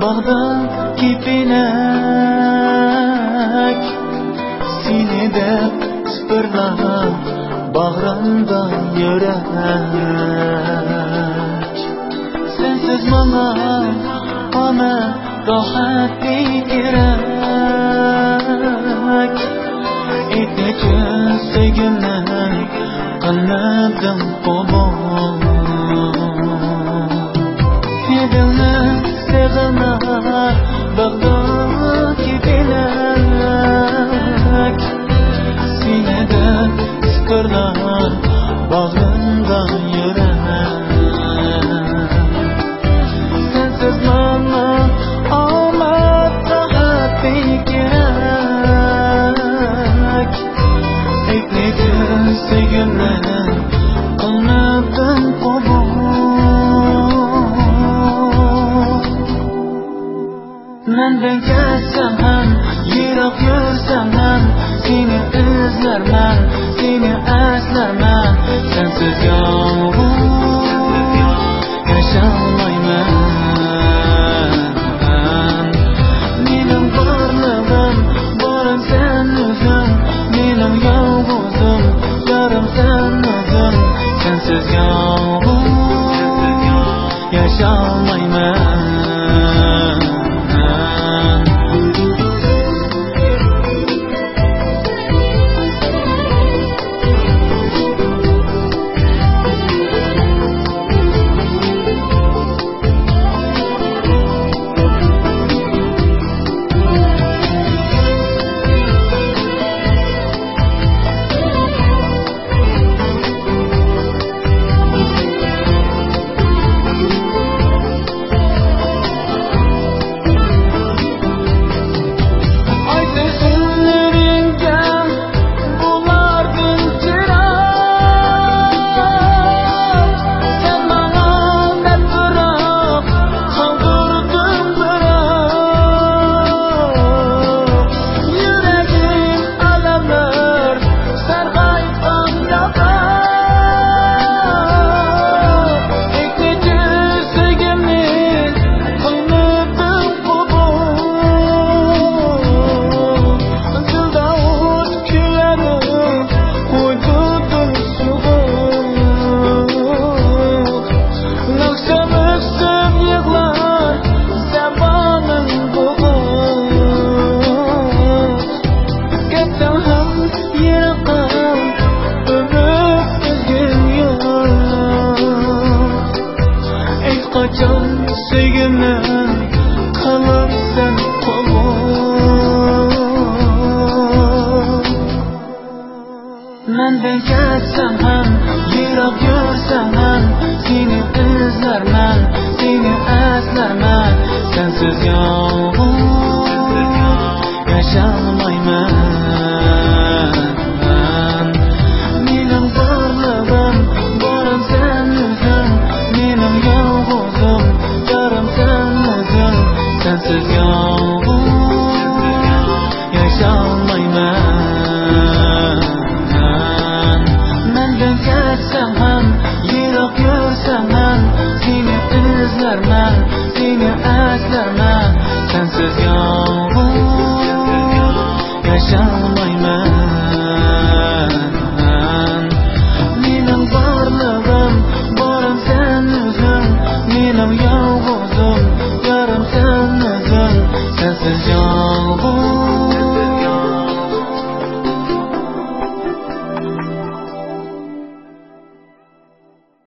Bağda kipinek seni de sıfırlar bağrımda yürek sensiz bana ama rahat gerek etmekün sevgimden anladım babam Yedilni sevgilni bağda kipinek seni de sıfırlar bağrımda yürek sensiz bana ama rahat gerek etmekün sevgimden anladım babam Menden ketsem hem, yirak yürsem hem Seni izlermen, seni eslermen Sensiz yalnız yaşamayman Benim varlığım, varım sen özün Benim yalnızım, yarım sen özün Sensiz yalnız yaşamayman Kaçan sevgimle kalırsan kolum Menden ketsem hem, yirak yürsem hem Seni izlermen, seni eslermen Sensiz yalnız yaşamam